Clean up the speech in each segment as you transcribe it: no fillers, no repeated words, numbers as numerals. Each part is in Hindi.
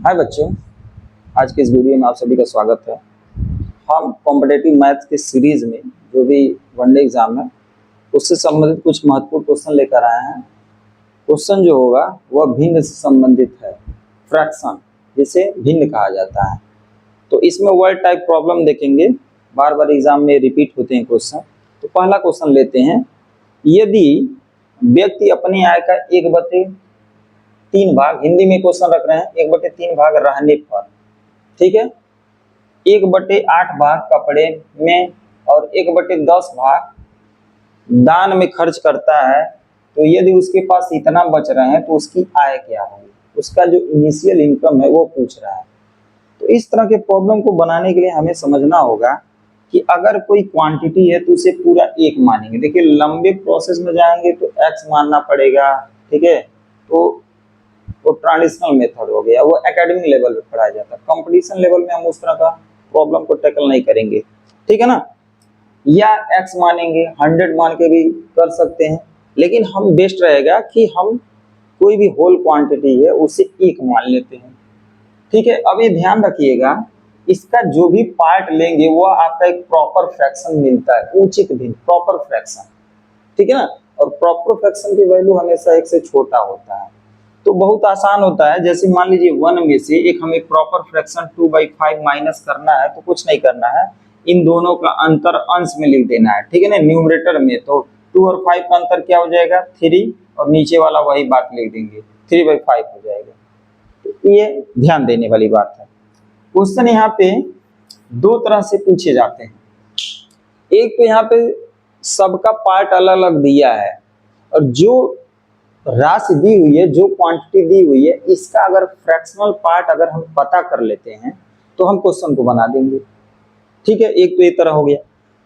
हाय बच्चों, आज के इस वीडियो में आप सभी का स्वागत है। हम कॉम्पिटिटिव मैथ्स के सीरीज में जो भी वनडे एग्जाम है उससे संबंधित कुछ महत्वपूर्ण क्वेश्चन लेकर आए हैं। क्वेश्चन जो होगा वह भिन्न से संबंधित है, फ्रैक्शन जिसे भिन्न कहा जाता है। तो इसमें वर्ड टाइप प्रॉब्लम देखेंगे, बार बार एग्जाम में रिपीट होते हैं क्वेश्चन। तो पहला क्वेश्चन लेते हैं, यदि व्यक्ति अपनी आय का 1/3 भाग, हिंदी में क्वेश्चन रख रहे हैं 1/3 भाग रहने पर, ठीक है, 1/8 भाग कपड़े में और 1/10 भाग दान में खर्च करता है, तो यदि उसके पास इतना बच रहे हैं तो उसकी आय क्या होगी, उसका जो इनिशियल इनकम है वो पूछ रहा है। तो इस तरह के प्रॉब्लम को बनाने के लिए हमें समझना होगा कि अगर कोई क्वांटिटी है तो उसे पूरा एक मानेंगे। देखिए लंबे प्रोसेस में जाएंगे तो एक्स मानना पड़ेगा, ठीक है, तो वो ट्रेडिशनल मेथड हो गया, वो एकेडमिक लेवल पे पढ़ाया जाता है। कंपटीशन लेवल में हम उस तरह का प्रॉब्लम को टैकल नहीं करेंगे, ठीक है ना। या एक्स मानेंगे, 100 मान के भी कर सकते हैं, लेकिन हम बेस्ट रहेगा कि हम कोई भी होल क्वांटिटी है उसे एक मान लेते हैं, ठीक है। अब ये ध्यान रखिएगा, इसका जो भी पार्ट लेंगे वो आपका एक प्रॉपर फ्रैक्शन मिलता है, उचित भिन्न, प्रॉपर फ्रैक्शन, ठीक है ना। और प्रॉपर फ्रैक्शन की वैल्यू हमेशा एक से छोटा होता है। तो बहुत आसान होता है, जैसे मान लीजिए 1 में से एक हमें प्रॉपर फ्रैक्शन 2/5 माइनस करना है, तो कुछ नहीं करना है, इन दोनों का अंतर अंश में लिख देना है, ठीक है ना, न्यूमरेटर में। तो 2 और 5 का अंतर क्या हो जाएगा, 3, और नीचे वाला वही बात लिख देंगे, 3/5 हो जाएगा। तो ये ध्यान देने वाली बात है। क्वेश्चन यहाँ पे दो तरह से पूछे जाते हैं। एक तो यहाँ पे सबका पार्ट अलग अलग दिया है, और जो राशि दी हुई है, जो क्वांटिटी दी हुई है, इसका अगर फ्रैक्शनल पार्ट अगर हम पता कर लेते हैं तो हम क्वेश्चन को बना देंगे, ठीक है। एक तो ये तरह हो गया।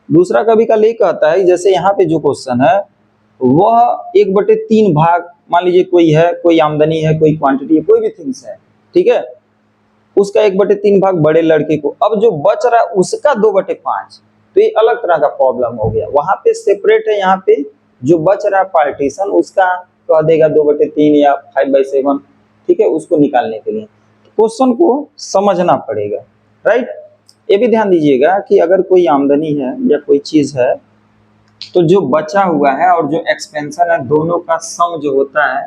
दूसरा कभी का ये कहता है, जैसे यहाँ पे जो क्वेश्चन है वह 1/3 भाग, मान लीजिए कोई है, कोई आमदनी है, कोई क्वांटिटी है, कोई भी थिंग्स है, ठीक है, उसका 1/3 भाग बड़े लड़के को, अब जो बच रहा है उसका 2/5। तो ये अलग तरह का प्रॉब्लम हो गया, वहां पे सेपरेट है, यहाँ पे जो बच रहा है पार्टीशन उसका कह देगा 2/3 या 5/7, ठीक है, उसको निकालने के लिए क्वेश्चन को समझना पड़ेगा, राइट। ये भी ध्यान दीजिएगा कि अगर कोई आमदनी है या कोई चीज है, तो जो बचा हुआ है और जो एक्सपेंशन है, दोनों का सम जो होता है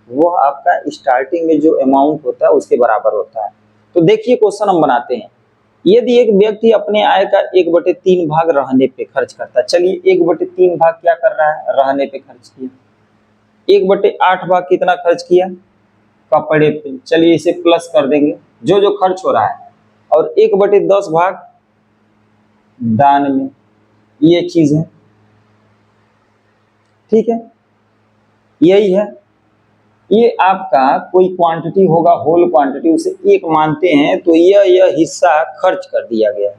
वो आपका स्टार्टिंग में जो अमाउंट होता है उसके बराबर होता है। तो देखिए क्वेश्चन हम बनाते हैं, यदि एक व्यक्ति अपने आय का 1/3 भाग रहने पे खर्च करता है, चलिए 1/3 भाग क्या कर रहा है, रहने पे खर्च किया। 1/8 भाग कितना खर्च किया, कपड़े पे, चलिए इसे प्लस कर देंगे जो जो खर्च हो रहा है, और 1/10 भाग दान में, ये चीज है, ठीक है, यही है। ये आपका कोई क्वांटिटी होगा, होल क्वांटिटी, उसे एक मानते हैं, तो यह हिस्सा खर्च कर दिया गया है।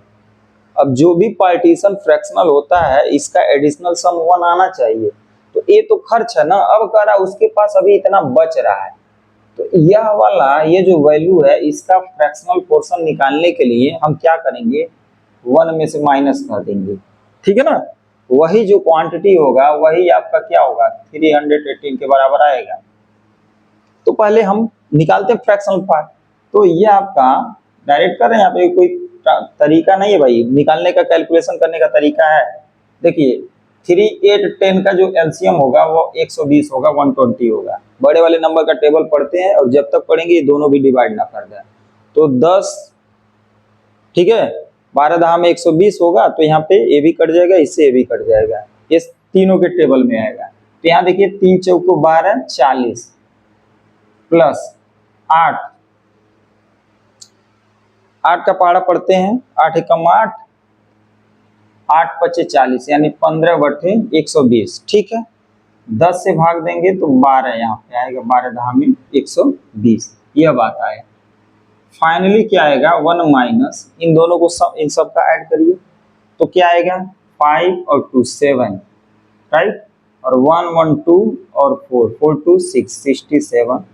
अब जो भी पार्टीशन फ्रैक्शनल होता है इसका एडिशनल सम 1 आना चाहिए, तो ये तो खर्च है ना, अब कह रहा उसके पास अभी इतना बच रहा है, तो यह वाला ये जो वैल्यू है इसका फ्रैक्शनल पोर्शन निकालने के लिए हम क्या करेंगे, 1 में से माइनस कर देंगे, ठीक है ना। वही जो क्वांटिटी होगा वही आपका क्या होगा, 318 के बराबर आएगा। तो पहले हम निकालते हैं फ्रैक्शनल पार्ट। तो ये आपका डायरेक्ट कर रहे हैं, यहाँ पे कोई तरीका नहीं है भाई, निकालने का कैलकुलेशन करने का तरीका है। देखिए 3, 8, 10 का जो एलसीएम होगा वो 120 होगा, 120 होगा। बड़े वाले नंबर का टेबल पढ़ते हैं, और जब तक पढ़ेंगे ये दोनों भी डिवाइड ना कर दें। तो 10, ठीक है, 12 दहा में 120 होगा, तो यहाँ पे ए भी कट जाएगा, इससे ए भी कट जाएगा, ये तीनों के टेबल में आएगा। तो यहाँ देखिए 3 चौको 12, 40 प्लस 8, 8 का पहाड़ा पढ़ते हैं, 8 एकम 8, 8 पचे 40, यानी 15/120, ठीक है। 10 से भाग देंगे तो 12 यहाँ पे आएगा, 12 दहा में 120, यह बात आएगा। फाइनली क्या आएगा, 1 माइनस इन दोनों को इन सब का ऐड करिए, तो क्या आएगा, 5 और 2 7, राइट, और 1 1 2 और 4 4 2 6 67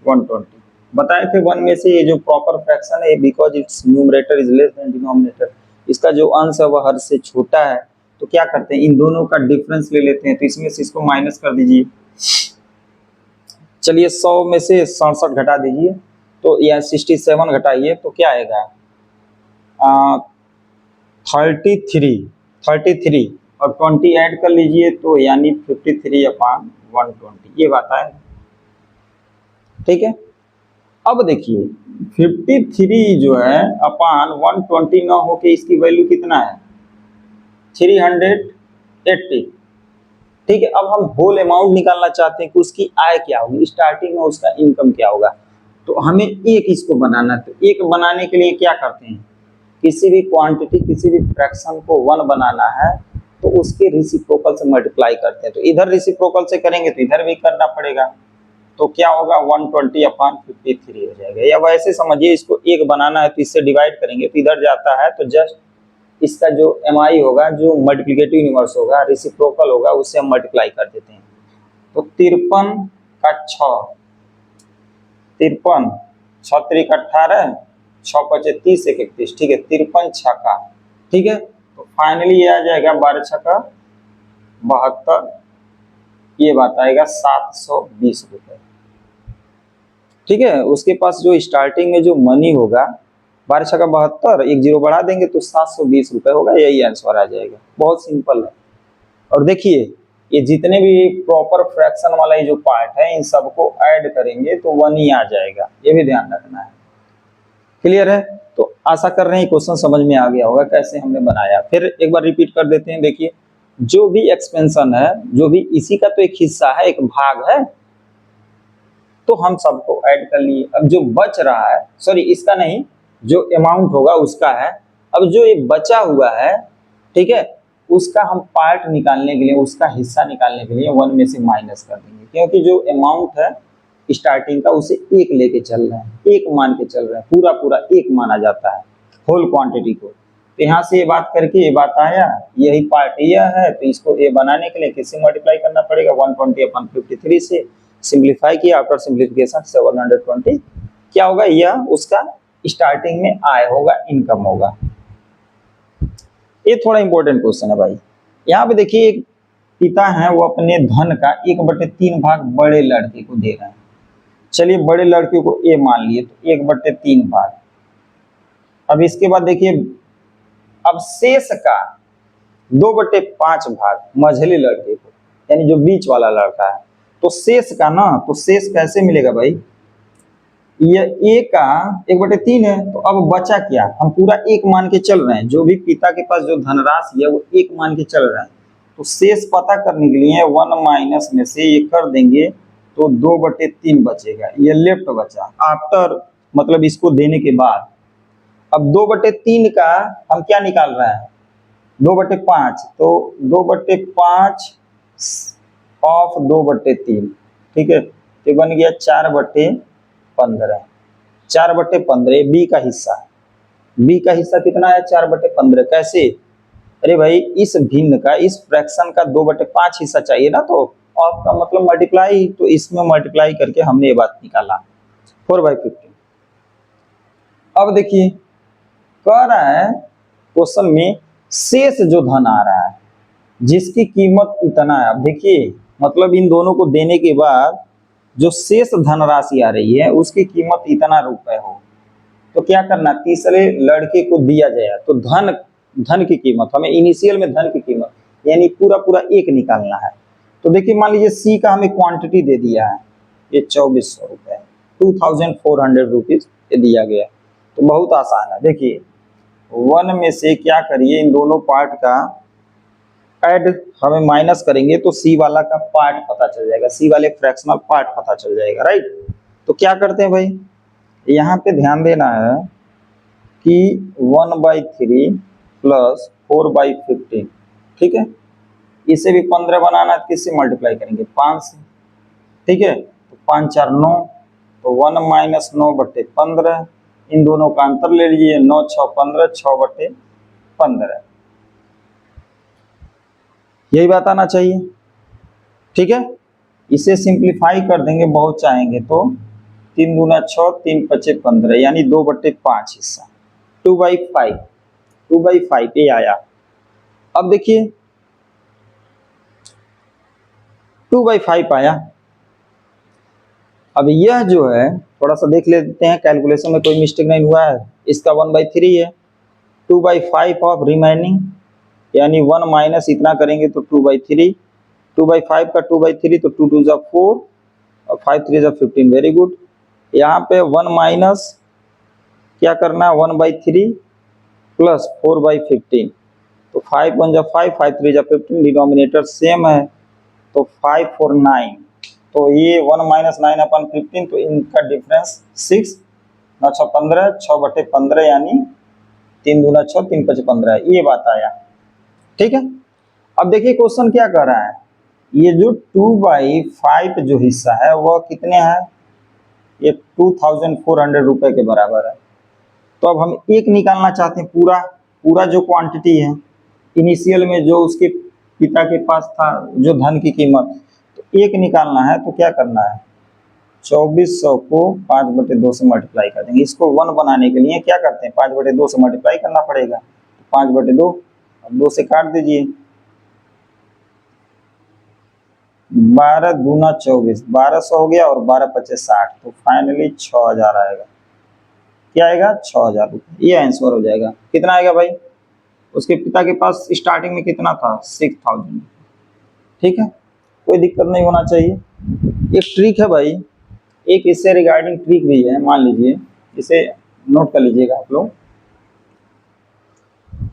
120। बताए थे 1 में से ये जो प्रॉपर फ्रैक्शन है, because it's numerator is less than denominator, इसका जो अंश है वह हर से छोटा है, तो क्या करते हैं, इन दोनों का डिफरेंस ले लेते हैं, तो इसमें से इसको माइनस कर दीजिए। चलिए 100 में से 67 घटा दीजिए, तो यह 67 घटाइए तो क्या आएगा 33 और 20 ऐड कर लीजिए तो यानी 53/120 ये बात है। ठीक है, अब देखिए 53 जो है अपान 120 ना होके इसकी वैल्यू कितना है 380। ठीक है, अब हम होल अमाउंट निकालना चाहते हैं कि उसकी आय क्या होगी, स्टार्टिंग में उसका इनकम क्या होगा। तो हमें एक इसको बनाना है, तो एक बनाने के लिए क्या करते हैं, किसी भी क्वांटिटी किसी भी फ्रैक्शन को 1 बनाना है तो उसके रेसिप्रोकल से मल्टीप्लाई करते हैं। तो इधर रेसिप्रोकल से करेंगे तो इधर भी करना पड़ेगा, तो क्या होगा 120/53 हो जाएगा। या वैसे समझिए इसको एक बनाना है तो इससे डिवाइड करेंगे तो इधर जाता है, तो जस्ट इसका जो MI होगा, जो मल्टीप्लिकेटिव यूनिवर्स होगा, रेसिप्रोकल होगा, उससे हम मल्टीप्लाई कर देते हैं। तो 53 का 6, 53 6 3 18 6 5 30 1 31। ठीक है, 53 6 ठीक है, तो फाइनली ये आ जाएगा 12 6 72, ये बात आएगा 720 रुपए। ठीक है, उसके पास जो स्टार्टिंग में जो मनी होगा 12 6 72, एक जीरो बढ़ा देंगे तो 720 रुपए होगा, यही आंसर आ जाएगा। बहुत सिंपल है। और देखिए ये जितने भी प्रॉपर फ्रैक्शन वाला ये जो पार्ट है इन सबको ऐड करेंगे तो 1 ही आ जाएगा, ये भी ध्यान रखना है। क्लियर है? तो आशा कर रहे हैं क्वेश्चन समझ में आ गया होगा कैसे हमने बनाया। फिर एक बार रिपीट कर देते हैं। देखिए जो भी एक्सपेंशन है, जो भी इसी का तो एक हिस्सा है, एक भाग है, तो हम सबको ऐड कर लिए। अब जो बच रहा है, सॉरी इसका नहीं, जो अमाउंट होगा उसका है। अब जो ये बचा हुआ है, ठीक है, उसका हम पार्ट निकालने के लिए, उसका हिस्सा निकालने के लिए 1 में से माइनस कर देंगे, क्योंकि जो अमाउंट है स्टार्टिंग का उसे 1 लेके चल रहे हैं, 1 मान के चल रहे हैं, पूरा पूरा 1 माना जाता है होल क्वांटिटी को। तो यहाँ से ये बात करके ये बात आया, यही पार्ट यह है, तो इसको ये बनाने के लिए किससे मल्टीप्लाई करना पड़ेगा 120/53 से। सिंप्लीफाई किया, आफ्टर सिंप्लीफिकेशन 720 क्या होगा, यह उसका स्टार्टिंग में आय होगा, इनकम होगा। ये थोड़ा इंपॉर्टेंट क्वेश्चन है भाई। यहाँ पे देखिए एक पिता है, वो अपने धन का 1/3 भाग बड़े लड़के को दे रहे हैं। चलिए बड़े लड़के को ए मान लिए, तो 1/3 भाग। अब इसके बाद देखिए अब शेष का 2/5 भाग मझले लड़के को, यानी जो बीच वाला लड़का है। तो शेष का ना, तो शेष कैसे मिलेगा भाई, ये ए का 1/3 है, तो अब बचा क्या, हम पूरा 1 मान के चल रहे हैं। जो भी पिता के पास जो धनराशि है वो 1 मान के चल रहे हैं। तो शेष पता करने के लिए 1 माइनस में से ये कर देंगे तो 2/3 बचेगा, ये लेफ्ट बचा आफ्टर, मतलब इसको देने के बाद। अब 2/3 का हम क्या निकाल रहे हैं 2/5, तो 2/5 ऑफ 2/3, ठीक है, तो बन गया 4/15। 4/15 बी का हिस्सा, बी का हिस्सा कितना है 4/15। कैसे, अरे भाई इस भिन्न का, इस फ्रैक्शन का 2/5 हिस्सा चाहिए ना, तो ऑफ का मतलब मल्टीप्लाई, तो इसमें मल्टीप्लाई करके हमने ये बात निकाला 4/15। अब देखिए कह रहा है क्वेश्चन में शेष जो धन आ रहा है जिसकी कीमत इतना है। अब देखिए मतलब इन दोनों को देने के बाद जो शेष धनराशि आ रही है उसकी कीमत इतना रुपए हो, तो क्या करना, तीसरे लड़के को दिया जाए तो धन की कीमत, हमें इनिशियल में धन की कीमत यानी पूरा पूरा 1 निकालना है। तो देखिए मान लीजिए सी का हमें क्वांटिटी दे दिया है, ये 2400 रुपए, 2400 रुपीज ये दिया गया। तो बहुत आसान है। देखिए 1 में से क्या करिए, इन दोनों पार्ट का ऐड हमें माइनस करेंगे तो सी वाला का पार्ट पता चल जाएगा, सी वाले फ्रैक्शनल पार्ट पता चल जाएगा, राइट। तो क्या करते हैं भाई, यहाँ पे ध्यान देना है कि 1/3 प्लस 4/15, ठीक है, इसे भी 15 बनाना है, किससे मल्टीप्लाई करेंगे 5 से, ठीक है, तो 5 4 9, तो 1 माइनस 9/15, इन दोनों का अंतर ले लीजिए, 9 6 15, 6/15, यही बात आना चाहिए, ठीक है। इसे सिंप्लीफाई कर देंगे बहुत चाहेंगे तो 3 दूना 6, 3 5 15, यानी 2/5 हिस्सा, 2/5 ये आया। अब देखिए 2/5 आया, अब यह जो है थोड़ा सा देख लेते हैं, कैलकुलेशन में कोई मिस्टेक नहीं हुआ है। इसका 1/3 है, 2/5 ऑफ रिमेनिंग, यानी 1 माइनस इतना करेंगे तो 2/3, 2/5 का 2/3 तो 2 2 जा 4 और 5 3 जा 15, वेरी गुड। यहाँ पे 1 माइनस क्या करना है, 1/3 प्लस 4/15, तो 5 1 जा 5, 5 3 जा 15, डिनोमिनेटर सेम है तो 5 4 9, तो ये 1 माइनस 9/15, तो इनका डिफरेंस 6, 9 6 15, 6/15 यानी 3 दूना 6, 3 5 15, ये बात आया। ठीक है, अब देखिए क्वेश्चन क्या कर रहा है, ये जो 2/5 जो हिस्सा है वह कितने है, ये 2400 रुपए के बराबर है। तो अब हम एक निकालना चाहते हैं, पूरा पूरा जो क्वांटिटी है इनिशियल में जो उसके पिता के पास था जो धन की कीमत, तो एक निकालना है तो क्या करना है, 2400 को 5/2 से मल्टीप्लाई कर देंगे। इसको 1 बनाने के लिए क्या करते हैं, 5/2 से मल्टीप्लाई करना पड़ेगा, 5/2, अब 2 से काट दीजिए, 12 दूना 24, 1200 हो गया और 12 पचे 60, तो फाइनली 6000 आएगा। क्या आएगा, 6000 रुपये, ये आंसर हो जाएगा। कितना आएगा भाई, उसके पिता के पास स्टार्टिंग में कितना था, 6000। ठीक है, कोई दिक्कत नहीं होना चाहिए। एक ट्रिक है भाई, एक इससे रिगार्डिंग ट्रिक भी है, मान लीजिए, इसे नोट कर लीजिएगा आप लोग,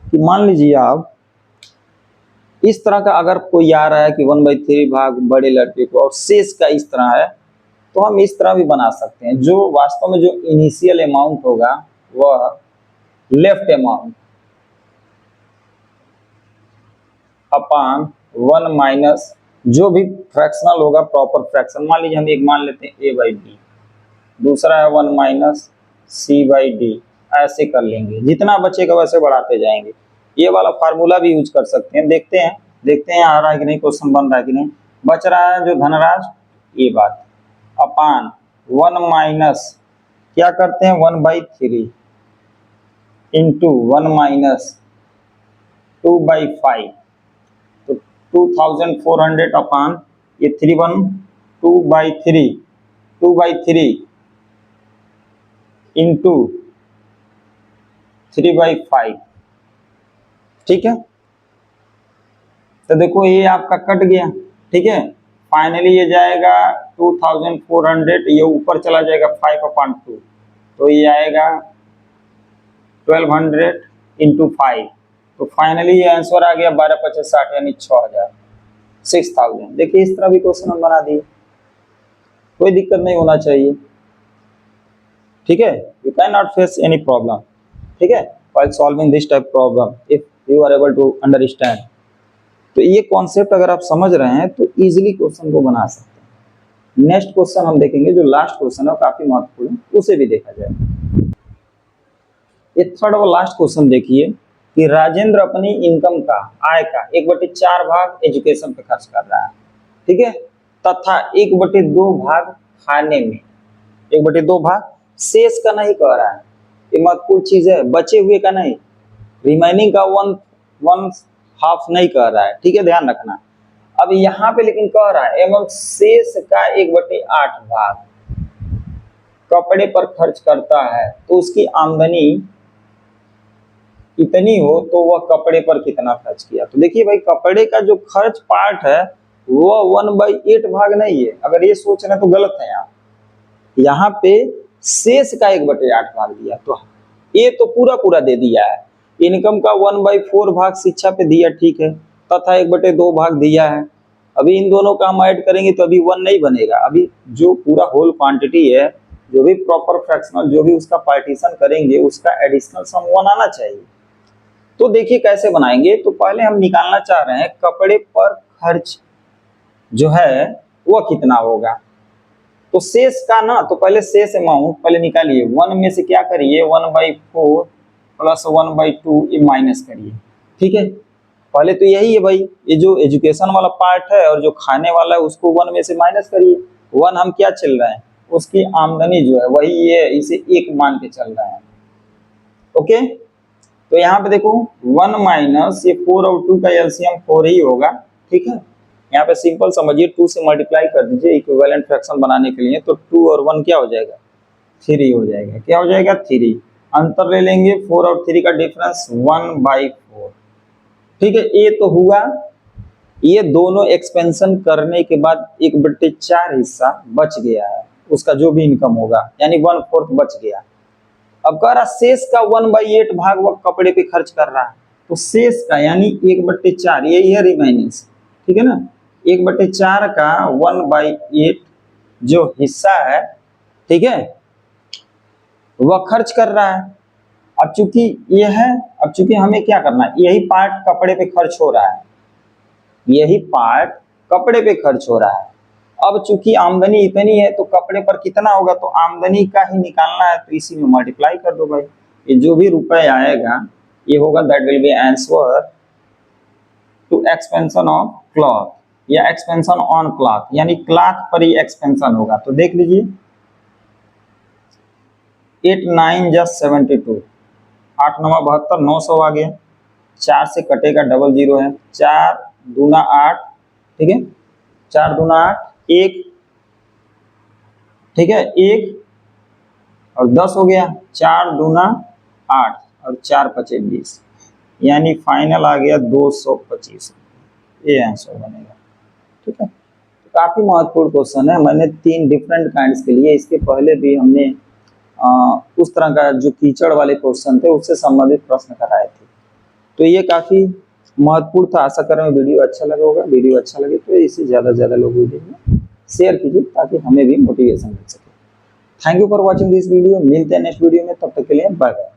कि मान लीजिए आप इस तरह का अगर कोई आ रहा है कि 1/3 भाग बड़े लड़के को और शेष का इस तरह है, तो हम इस तरह भी बना सकते हैं, जो वास्तव में जो इनिशियल अमाउंट होगा वह लेफ्ट अमाउंट अपान 1 माइनस जो भी फ्रैक्शनल होगा, प्रॉपर फ्रैक्शन, मान लीजिए हम एक मान लेते हैं a/d, दूसरा है 1 माइनस c/d, ऐसे कर लेंगे, जितना बचेगा वैसे बढ़ाते जाएंगे। ये वाला फार्मूला भी यूज कर सकते हैं, देखते हैं आ रहा है कि नहीं, क्वेश्चन बन रहा है कि नहीं। बच रहा है जो धनराज, ये बात, अपान 1 माइनस क्या करते हैं, 1/3 इंटू 1 माइनस 2/5, तो 2400 अपान ये 3 2/3 इंटू 3/5। ठीक है, तो देखो ये आपका कट गया। ठीक है, फाइनली ये जाएगा 2400, ये ऊपर चला जाएगा 5/2, तो ये आएगा 1200 इंटू 5, तो फाइनली ये आंसर आ गया 12 पचे 60 यानी 6000, 6000। देखिए इस तरह भी क्वेश्चन हम बना दिए, कोई दिक्कत नहीं होना चाहिए। ठीक है, you can not face any problem. ठीक है, while solving this type problem if you are able to understand, तो ये कॉन्सेप्ट अगर आप समझ रहे हैं तो इजीली क्वेश्चन को बना सकते हैं। नेक्स्ट क्वेश्चन हम देखेंगे, जो लास्ट क्वेश्चन है काफी महत्वपूर्ण है, उसे भी देखा जाए। ये थर्ड और लास्ट क्वेश्चन देखिए कि राजेंद्र अपनी इनकम का, आय का 1/4 भाग एजुकेशन पे खर्च कर रहा है। ठीक है, तथा 1/2 भाग खाने में, 1/2 भाग शेष का नहीं कह रहा है, ये महत्वपूर्ण चीज है, बचे हुए का नहीं, रिमेनिंग का 1/2 नहीं कह रहा है। ठीक है, ध्यान रखना। अब यहाँ पे लेकिन कह रहा है एवं शेष का 1/8 भाग कपड़े पर खर्च करता है, तो उसकी आमदनी इतनी हो तो वह कपड़े पर कितना खर्च किया। तो देखिए भाई, कपड़े का जो खर्च पार्ट है वो 1/8 भाग नहीं है, अगर ये सोच रहे हैं तो गलत है। यहाँ पे शेष का 1/8 भाग दिया, तो ये तो पूरा दे दिया है। इनकम का 1/4 भाग शिक्षा पे दिया, ठीक है, तथा 1/2 भाग दिया है। अभी इन दोनों का हम ऐड करेंगे तो अभी 1 नहीं बनेगा, अभी जो पूरा होल क्वांटिटी है, जो भी प्रॉपर फ्रैक्शनल, जो भी उसका पार्टीशन करेंगे उसका एडिशनल सम 1 आना चाहिए। तो देखिए कैसे बनाएंगे, तो पहले हम निकालना चाह रहे हैं कपड़े पर खर्च जो है वह कितना होगा। तो शेष का ना, तो पहले शेष अमाउंट पहले निकालिए, 1 में से क्या करिए, 1/4 प्लस 1/2 ये माइनस करिए। ठीक है, पहले तो यही है भाई, ये जो एजुकेशन वाला पार्ट है और जो खाने वाला है उसको 1 में से माइनस करिए। 1 हम क्या चल रहे हैं, उसकी आमदनी जो है वही ये, इसे 1 मान के चल रहे हैं। ओके, तो यहाँ पे देखो 1 माइनस ये 4 और 2 का एलसीएम 4 ही होगा। ठीक है, यहाँ पे सिंपल समझिए, 2 से मल्टीप्लाई कर दीजिए इक्विवेलेंट फ्रैक्शन बनाने के लिए, तो 2 और 1 क्या हो जाएगा, 3 हो जाएगा। क्या हो जाएगा, 3। अंतर ले लेंगे, 4 और 3 का डिफरेंस 1/4। ठीक है, ये तो हुआ। ये दोनों एक्सपेंशन करने के बाद 1/4 हिस्सा बच गया है, उसका जो भी इनकम होगा, यानी 1/4 बच गया। अब कह रहा शेष का 1/8 भाग वह कपड़े पे खर्च कर रहा है, तो शेष का यानी 1/4 यही है रिमेनिंग्स। ठीक है ना, 1/4 का 1/8 जो हिस्सा है, ठीक है, वह खर्च कर रहा है। अब चूंकि ये है, अब चूंकि हमें क्या करना है, यही पार्ट कपड़े पे खर्च हो रहा है, यही पार्ट कपड़े पे खर्च हो रहा है। अब चूंकि आमदनी इतनी है तो कपड़े पर कितना होगा, तो आमदनी का ही निकालना है, तो इसी में मल्टीप्लाई कर दो भाई। ये जो भी रुपए आएगा ये होगा, that will be answer to expansion of cloth या एक्सपेंशन ऑन क्लॉथ, यानी क्लॉथ पर ही एक्सपेंशन होगा। तो देख लीजिए, 8 9 just 72, 8 9 72, 900 आ गया। 4 से कटेगा, डबल 0 है, 4 दूना 8, ठीक है, 4 दूना 8, 1, ठीक है, 1 और 10 हो गया, 4 दूना 8 और 4 पचे 20, यानी फाइनल आ गया 225। ये आंसर बनेगा। ठीक है, तो काफी महत्वपूर्ण क्वेश्चन है। मैंने 3 डिफरेंट काइंड्स के लिए, इसके पहले भी हमने उस तरह का जो कीचड़ वाले क्वेश्चन थे उससे संबंधित प्रश्न कराए थे, तो ये काफी महत्वपूर्ण था। आशा कर रहा हूँ वीडियो अच्छा लगा होगा। वीडियो अच्छा लगे तो इसे ज्यादा से ज्यादा लोगों में शेयर कीजिए ताकि हमें भी मोटिवेशन मिल सके। Thank you for watching this video. मिलते हैं नेक्स्ट वीडियो में, तब तक के लिए बाय बाय।